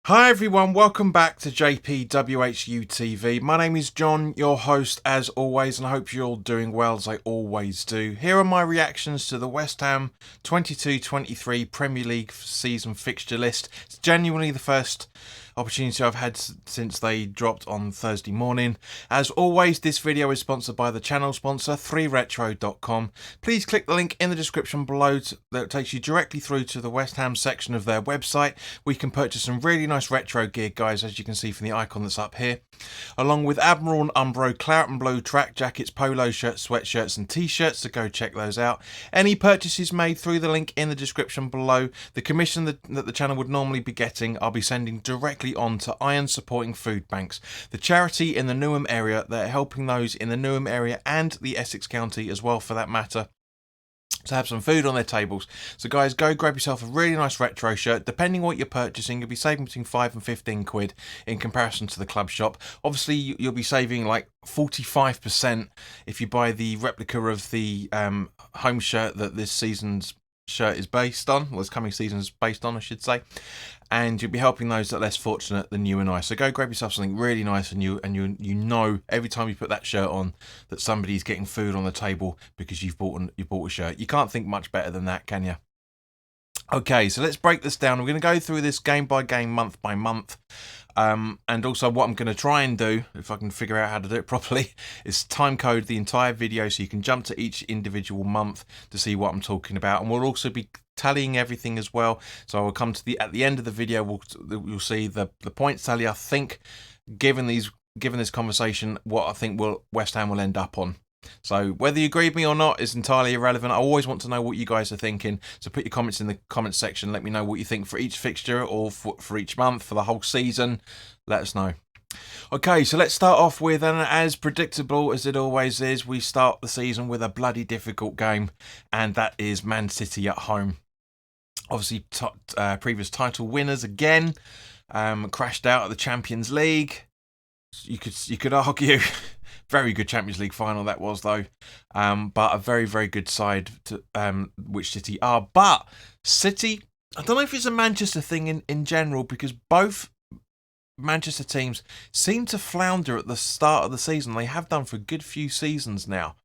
Hi everyone, welcome back to WHU TV. My name is John, your host as always, and I hope you're all doing well as I always do. Here are my reactions to the West Ham 22-23 Premier League season fixture list. It's genuinely the first opportunity I've had since they dropped on Thursday morning. As always, this video is sponsored by the channel sponsor 3retro.com. Please click the link in the description below that takes you directly through to the West Ham section of their website, where you can purchase some really nice retro gear, guys, as you can see from the icon that's up here, along with Admiral and Umbro claret and blue track jackets, polo shirts, sweatshirts and t-shirts, so go check those out. Any purchases made through the link in the description below, the commission that the channel would normally be getting, I'll be sending directly on to Iron Supporting Food Banks, the charity in the Newham area that are helping those in the Newham area and the Essex County as well, for that matter, to have some food on their tables. So guys, go grab yourself a really nice retro shirt. Depending on what you're purchasing, you'll be saving between 5 and 15 quid in comparison to the club shop. Obviously, you'll be saving like 45% if you buy the replica of the home shirt that this season's shirt is based on, well, this coming season is based on, I should say, and you'll be helping those that are less fortunate than you and I. So go grab yourself something really nice, and you know every time you put that shirt on that somebody's getting food on the table because you bought a shirt. You can't think much better than that, can you? Okay, so let's break this down. We're going to go through this game by game, month by month. And also what I'm going to try and do, if I can figure out how to do it properly, is time code the entire video so you can jump to each individual month to see what I'm talking about. And we'll also be tallying everything as well. So I'll come to at the end of the video, you'll see the points tally. I think, given this conversation, what I think West Ham will end up on. So whether you agree with me or not is entirely irrelevant. I always want to know what you guys are thinking, so put your comments in the comments section. Let me know what you think for each fixture or for each month, for the whole season. Let us know. Okay, so let's start off with, and as predictable as it always is, we start the season with a bloody difficult game, and that is Man City at home. Obviously, previous title winners again, crashed out at the Champions League. You could argue very good Champions League final that was, though, but a very, very good side to which City are. But City, I don't know if it's a Manchester thing in general, because both Manchester teams seem to flounder at the start of the season. They have done for a good few seasons now.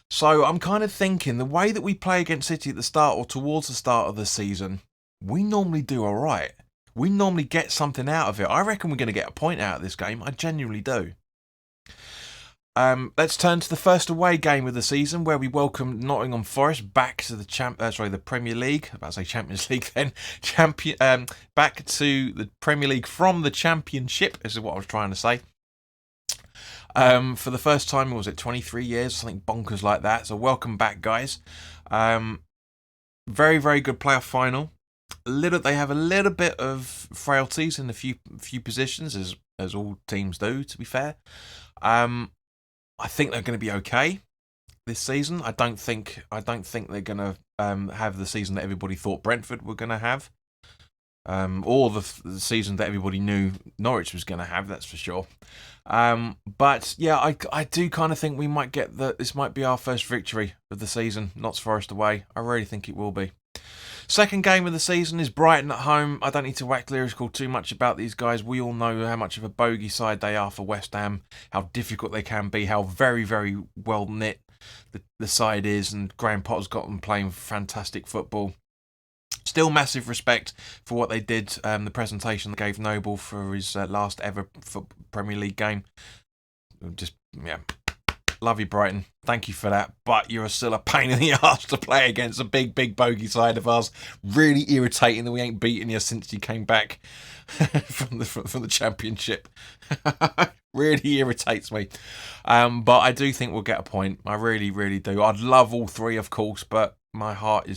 So I'm kind of thinking the way that we play against City at the start or towards the start of the season, we normally do all right. We normally get something out of it. I reckon we're going to get a point out of this game. I genuinely do. Let's turn to the first away game of the season, where we welcome Nottingham Forest back to the Premier League. I was about to say Champions League then. Back to the Premier League from the Championship, is what I was trying to say. For the first time, was it 23 years? Something bonkers like that. So welcome back, guys. Very, very good playoff final. They have a little bit of frailties in a few positions, as all teams do, to be fair. I think they're going to be okay this season. I don't think they're going to have the season that everybody thought Brentford were going to have, or the season that everybody knew Norwich was going to have. That's for sure. But yeah, I do kind of think we might get this might be our first victory of the season. Notts Forest away. I really think it will be. Second game of the season is Brighton at home. I don't need to wax lyrical too much about these guys. We all know how much of a bogey side they are for West Ham, how difficult they can be, how very, very well knit the side is, and Graham Potter's got them playing fantastic football. Still massive respect for what they did, the presentation they gave Noble for his last ever Premier League game. Just, yeah. Love you, Brighton. Thank you for that. But you're still a pain in the arse to play against a big, big bogey side of ours. Really irritating that we ain't beaten you since you came back from the Championship. Really irritates me. But I do think we'll get a point. I really, really do. I'd love all three, of course, but my heart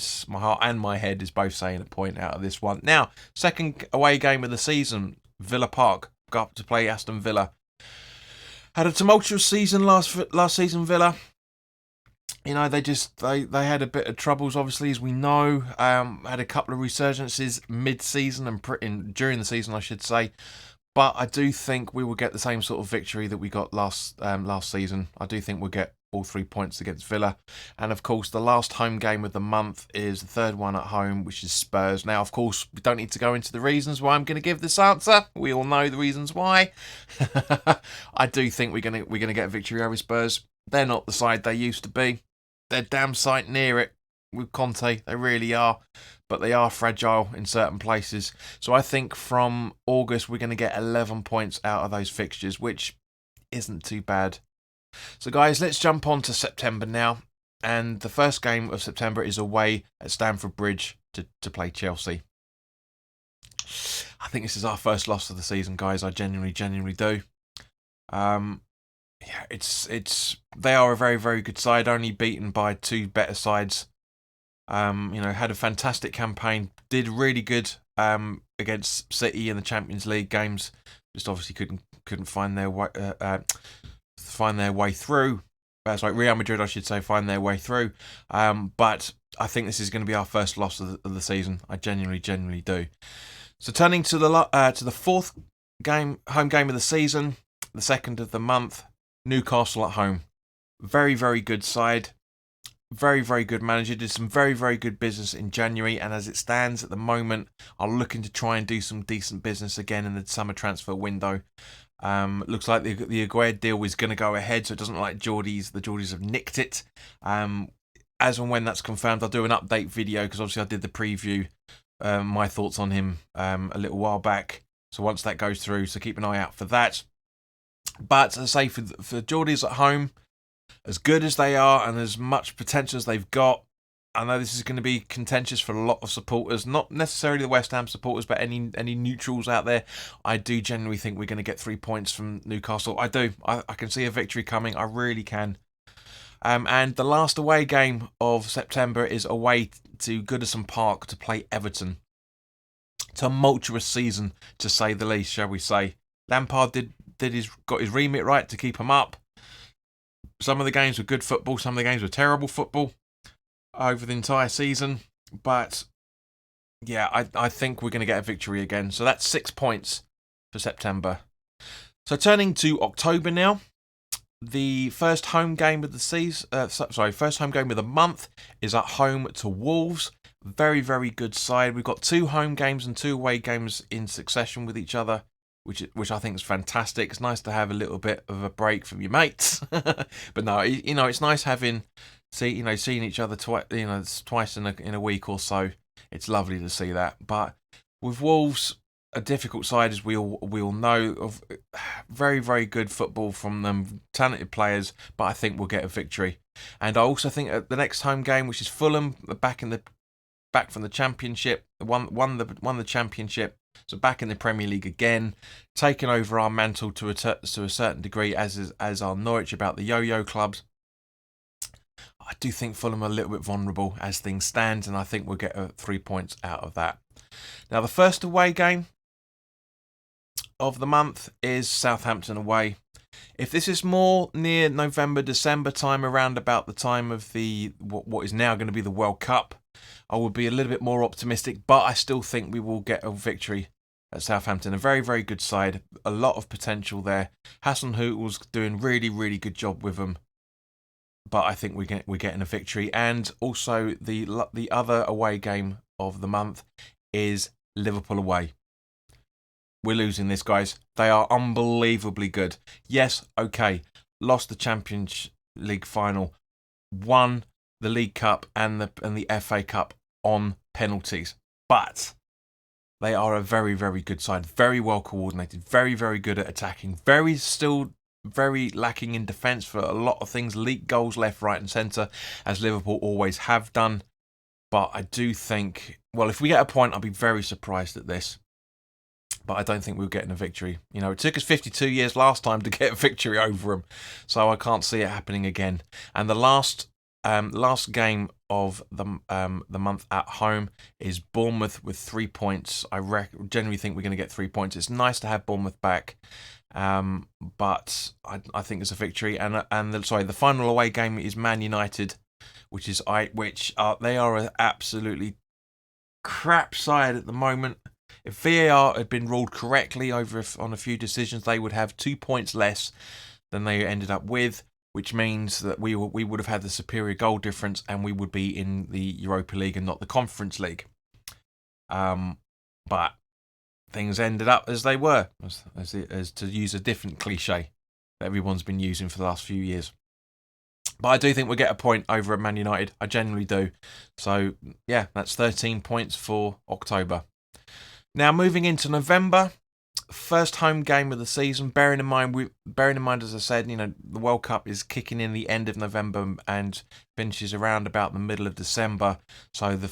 and my head is both saying a point out of this one. Now, second away game of the season, Villa Park. Go up to play Aston Villa. Had a tumultuous season last season, Villa. You know, they had a bit of troubles, obviously, as we know. Had a couple of resurgences mid-season and during the season, I should say. But I do think we will get the same sort of victory that we got last season. I do think we'll get all 3 points against Villa. And of course, the last home game of the month is the third one at home, which is Spurs. Now, of course, we don't need to go into the reasons why I'm going to give this answer. We all know the reasons why. I do think we're going to get a victory over Spurs. They're not the side they used to be. They're damn sight near it with Conte. They really are. But they are fragile in certain places. So I think from August, we're going to get 11 points out of those fixtures, which isn't too bad. So guys, let's jump on to September now. And the first game of September is away at Stamford Bridge to play Chelsea. I think this is our first loss of the season, guys. I genuinely do. Yeah, they are a very, very good side, only beaten by two better sides. Had a fantastic campaign, did really good against City in the Champions League games. Just obviously couldn't find their way through. Real Madrid, I should say, find their way through. But I think this is going to be our first loss of the season. I genuinely do. So turning to the fourth home game of the season, the second of the month, Newcastle at home. Very, very good side. Very, very good manager. Did some very, very good business in January, and as it stands at the moment, are looking to try and do some decent business again in the summer transfer window. Looks like the Aguerd deal is going to go ahead, so it doesn't look like the Geordies have nicked it. As and when that's confirmed, I'll do an update video because obviously I did the preview, my thoughts on him a little while back. So once that goes through, so keep an eye out for that. But as I say, for Geordies at home, as good as they are and as much potential as they've got, I know this is going to be contentious for a lot of supporters, not necessarily the West Ham supporters, but any neutrals out there. I do genuinely think we're going to get 3 points from Newcastle. I do. I can see a victory coming. I really can. And the last away game of September is away to Goodison Park to play Everton. Tumultuous season, to say the least, shall we say. Lampard got his remit right to keep him up. Some of the games were good football, some of the games were terrible football over the entire season. But yeah, I think we're going to get a victory again. So that's 6 points for September. So turning to October now. The first home game of the first home game of the month is at home to Wolves. Very, very good side. We've got 2 home games and 2 away games in succession with each other, which I think is fantastic. It's nice to have a little bit of a break from your mates. But no, it's nice seeing each other twice in a week or so. It's lovely to see that. But with Wolves, a difficult side, as we all know, of very, very good football from them, talented players, but I think we'll get a victory. And I also think at the next home game, which is Fulham, back from the Championship, won the Championship, so back in the Premier League again, taking over our mantle to a certain degree, as are Norwich about the yo-yo clubs. I do think Fulham are a little bit vulnerable as things stand, and I think we'll get 3 points out of that. Now, the first away game of the month is Southampton away. If this is more near November, December time, around about the time of what is now going to be the World Cup, I would be a little bit more optimistic, but I still think we will get a victory at Southampton. A very, very good side, a lot of potential there. Hasenhüttl's doing really, really good job with them, but I think we're getting a victory. And also the other away game of the month is Liverpool away. We're losing this, guys. They are unbelievably good. Yes, okay, lost the Champions League final, won the League Cup and the FA Cup on penalties, but they are a very, very good side, very well coordinated, very, very good at attacking, still very lacking in defence for a lot of things, leak goals left, right and centre, as Liverpool always have done. But I do think, well, if we get a point, I'll be very surprised at this. But I don't think we're getting a victory. It took us 52 years last time to get a victory over them, so I can't see it happening again. And the last game of the month at home is Bournemouth with 3 points. I generally think we're going to get 3 points. It's nice to have Bournemouth back, but I think it's a victory. And the final away game is Man United, they are an absolutely crap side at the moment. If VAR had been ruled correctly on a few decisions, they would have 2 points less than they ended up with which means that we would have had the superior goal difference and we would be in the Europa League and not the Conference League. But things ended up as they were, as to use a different cliche that everyone's been using for the last few years. But I do think we'll get a point over at Man United. I genuinely do. So, yeah, that's 13 points for October. Now, moving into November, first home game of the season. Bearing in mind, as I said, the World Cup is kicking in the end of November and finishes around about the middle of December. So the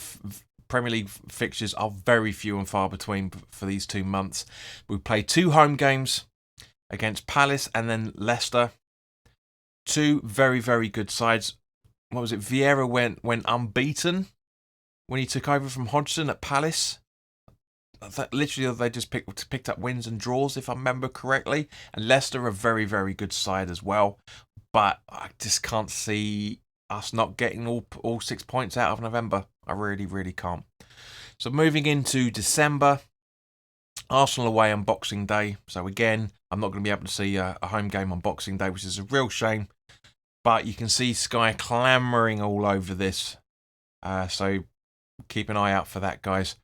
Premier League fixtures are very few and far between for these 2 months. We played 2 home games against Palace and then Leicester. 2 very, very good sides. What was it? Vieira went unbeaten when he took over from Hodgson at Palace. Literally, they just picked up wins and draws, if I remember correctly. And Leicester are a very, very good side as well. But I just can't see us not getting all 6 points out of November. I really, really can't. So moving into December, Arsenal away on Boxing Day. So again, I'm not going to be able to see a home game on Boxing Day, which is a real shame. But you can see Sky clamouring all over this. So keep an eye out for that, guys.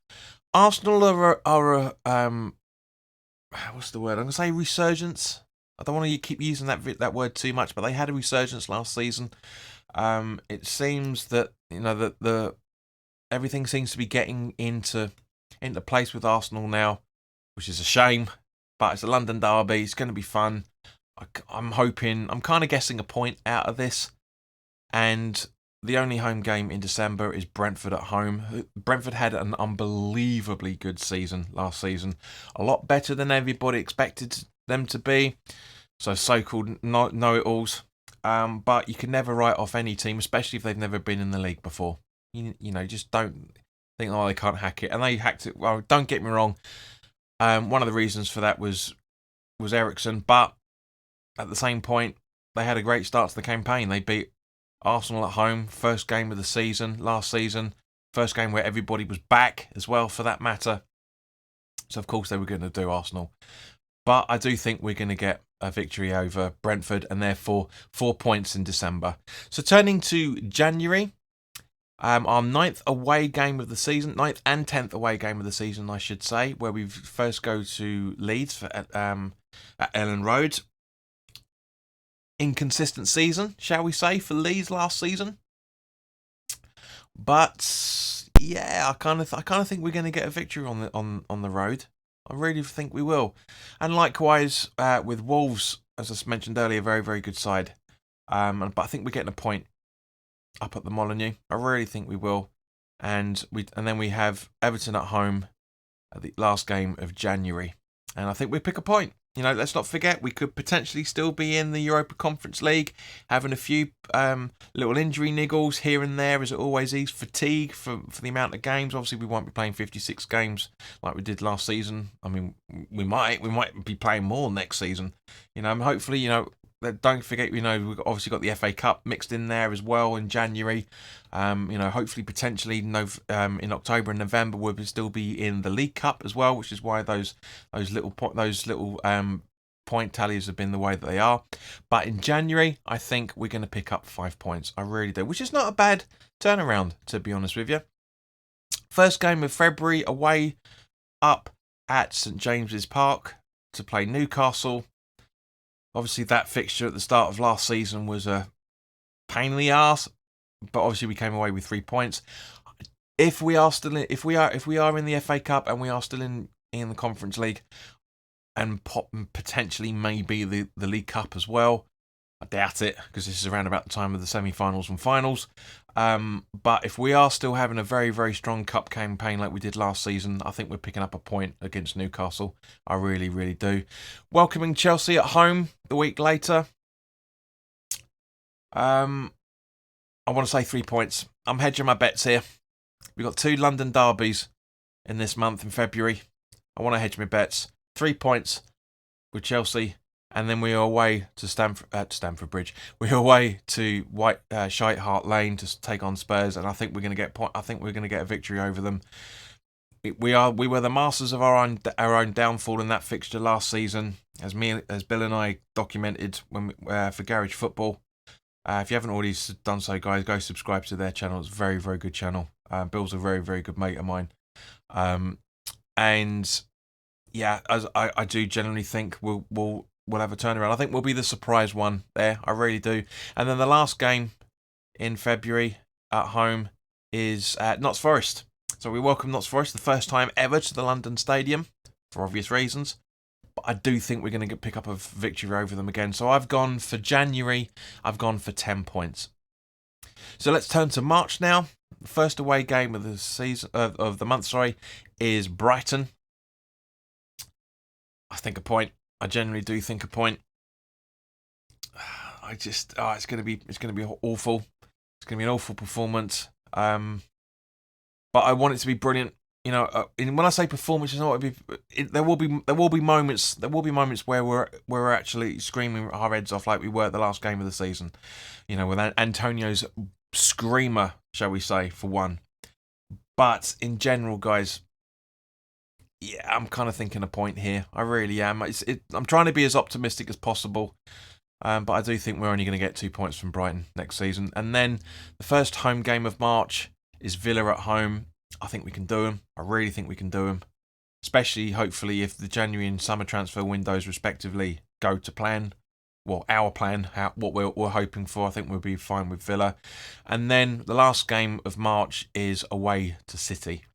Arsenal are what's the word? I'm going to say resurgence. I don't want to keep using that word too much, but they had a resurgence last season. It seems that that everything seems to be getting into place with Arsenal now, which is a shame. But it's a London derby. It's going to be fun. I'm kind of guessing a point out of this, and the only home game in December is Brentford at home. Brentford had an unbelievably good season last season. A lot better than everybody expected them to be. So-called know-it-alls. But you can never write off any team, especially if they've never been in the league before. Just don't think, they can't hack it. And they hacked it. Well, don't get me wrong. One of the reasons for that was Eriksen. But at the same point, they had a great start to the campaign. They beat Arsenal at home, first game of the season, last season. First game where everybody was back as well, for that matter. So, of course, they were going to do Arsenal. But I do think we're going to get a victory over Brentford and therefore 4 points in December. So, turning to January, our 9th away game of the season, 9th and 10th away game of the season, I should say, where we first go to Leeds at Ellen Road. Inconsistent season, shall we say, for Leeds last season. But yeah, I kind of think we're going to get a victory on the road. I really think we will. And likewise with Wolves, as I mentioned earlier, very, very good side. But I think we're getting a point up at the Molineux. I really think we will. And then we have Everton at home at the last game of January. And I think we pick a point. Let's not forget, we could potentially still be in the Europa Conference League, having a few little injury niggles here and there, as it always is. Fatigue for the amount of games. Obviously, we won't be playing 56 games like we did last season. I mean, we might be playing more next season. Hopefully, don't forget, we've obviously got the FA Cup mixed in there as well in January. Hopefully, potentially, in October and November, we'll still be in the League Cup as well, which is why those little point tallies have been the way that they are. But in January, I think we're going to pick up 5 points. I really do, which is not a bad turnaround, to be honest with you. First game of February, away up at St James's Park to play Newcastle. Obviously, that fixture at the start of last season was a pain in the arse, but obviously we came away with 3 points. If we are in the FA Cup and we are still in the Conference League and potentially maybe the League Cup as well, I doubt it, because this is around about the time of the semi-finals and finals. But if we are still having a very, very strong cup campaign like we did last season, I think we're picking up a point against Newcastle. I really, really do. Welcoming Chelsea at home the week later. I want to say 3 points. I'm hedging my bets here. We've got 2 London derbies in this month in February. I want to hedge my bets. 3 points with Chelsea. And then we are away to Stamford Bridge. We're away to Shite Hart Lane to take on Spurs, and I think we're going to get a victory over them. We were the masters of our own downfall in that fixture last season, as Bill and I documented for Garage Football. If you haven't already done so, guys, go subscribe to their channel. It's a very, very good channel. Bill's a very, very good mate of mine. And yeah, as I do generally think we'll have a turnaround. I think we'll be the surprise one there. I really do. And then the last game in February at home is at Notts Forest. So we welcome Notts Forest the first time ever to the London Stadium for obvious reasons. But I do think we're going to pick up a victory over them again. So I've gone for January. I've gone for 10 points. So let's turn to March now. The first away game of the season of the month, is Brighton. I think a point. I generally do think a point. It's going to be awful. It's going to be an awful performance. But I want it to be brilliant. You know, when I say performance, there will be moments where we're actually screaming our heads off like we were at the last game of the season. You know, with Antonio's screamer, shall we say, for one. But in general, guys, yeah, I'm kind of thinking a point here. I really am. I'm trying to be as optimistic as possible. But I do think we're only going to get 2 points from Brighton next season. And then the first home game of March is Villa at home. I think we can do them. I really think we can do them. Especially, hopefully, if the January and summer transfer windows, respectively, go to plan. Well, our plan, what we're hoping for. I think we'll be fine with Villa. And then the last game of March is away to City.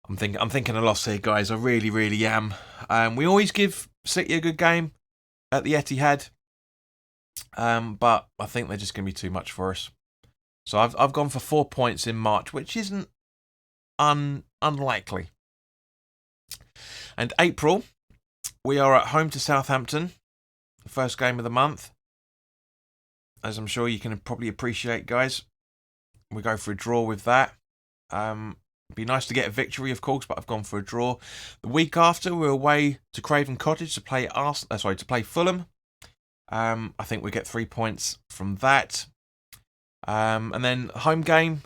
I'm thinking a loss here, guys. I really, really am. We always give City a good game at the Etihad, but I think they're just going to be too much for us. So I've gone for 4 points in March, which isn't unlikely. And April, we are at home to Southampton, the first game of the month. As I'm sure you can probably appreciate, guys, we go for a draw with that. It'd be nice to get a victory, of course, but I've gone for a draw. The week after, we're away to Craven Cottage to play Fulham. I think we get 3 points from that. And then home game,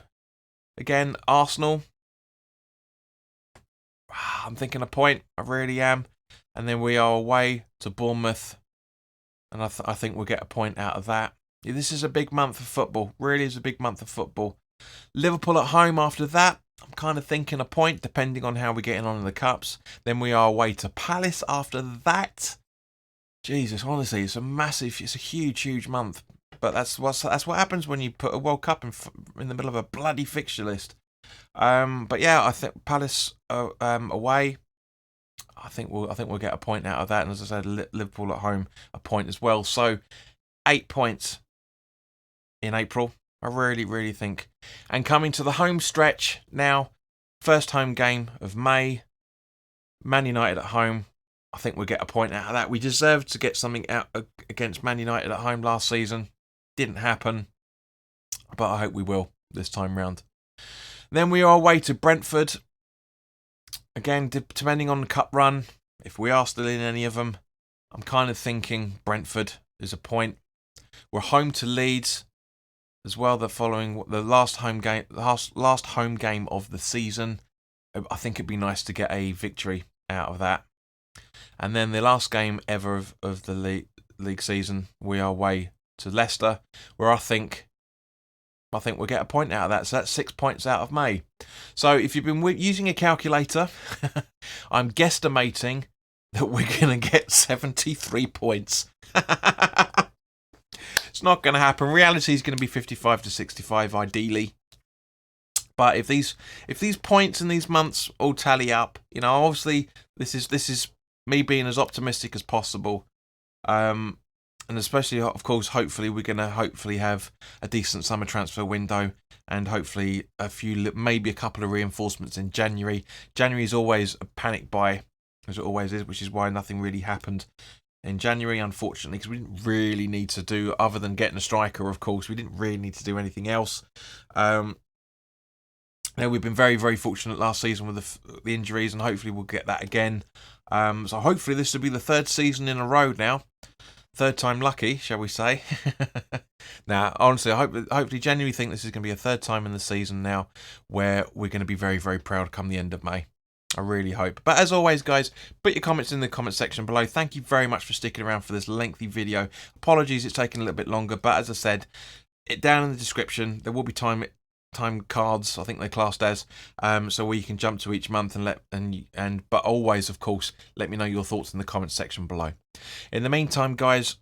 again, Arsenal. I'm thinking a point. I really am. And then we are away to Bournemouth. And I think we'll get a point out of that. Yeah, this is a big month of football. Really is a big month of football. Liverpool at home after that. I'm kind of thinking a point, depending on how we're getting on in the Cups. Then we are away to Palace after that. Jesus, honestly, it's a huge month. But that's what happens when you put a World Cup in the middle of a bloody fixture list. But yeah, I think Palace away. I think we'll get a point out of that. And as I said, Liverpool at home, a point as well. So 8 points in April. I really, really think. And coming to the home stretch now, first home game of May, Man United at home. I think we'll get a point out of that. We deserved to get something out against Man United at home last season. Didn't happen, but I hope we will this time round. Then we are away to Brentford. Again, depending on the cup run, if we are still in any of them, I'm kind of thinking Brentford is a point. We're home to Leeds as well. The last home game of the season. I think it'd be nice to get a victory out of that. And then the last game ever of the league season, we are away to Leicester, where I think we'll get a point out of that. So that's 6 points out of May. So if you've been using a calculator, I'm guesstimating that we're going to get 73 points. It's not going to happen. Reality is going to be 55 to 65, ideally. But if these points in these months all tally up, you know, obviously this is me being as optimistic as possible. And especially, of course, hopefully we're going to have a decent summer transfer window and hopefully maybe a couple of reinforcements in January. January is always a panic buy, as it always is, which is why nothing really happened in January, unfortunately, because we didn't really need to do, other than getting a striker, of course, we didn't really need to do anything else. Now, we've been very, very fortunate last season with the injuries, and hopefully we'll get that again. So hopefully this will be the third season in a row now. Third time lucky, shall we say. Now, honestly, I hopefully genuinely think this is going to be a third time in the season now where we're going to be very, very proud come the end of May. I really hope. But as always, guys, put your comments in the comment section below. Thank you very much for sticking around for this lengthy video. Apologies it's taken a little bit longer, but as I said, it down in the description, there will be time cards, I think they're classed as, so where you can jump to each month but always, of course, let me know your thoughts in the comments section below. In the meantime, guys,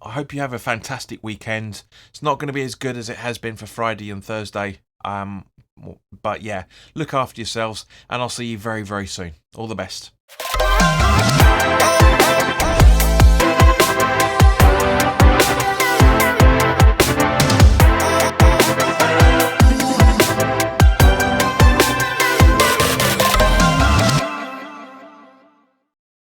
I hope you have a fantastic weekend. It's not going to be as good as it has been for Friday and Thursday, but yeah, look after yourselves, and I'll see you very, very soon. All the best.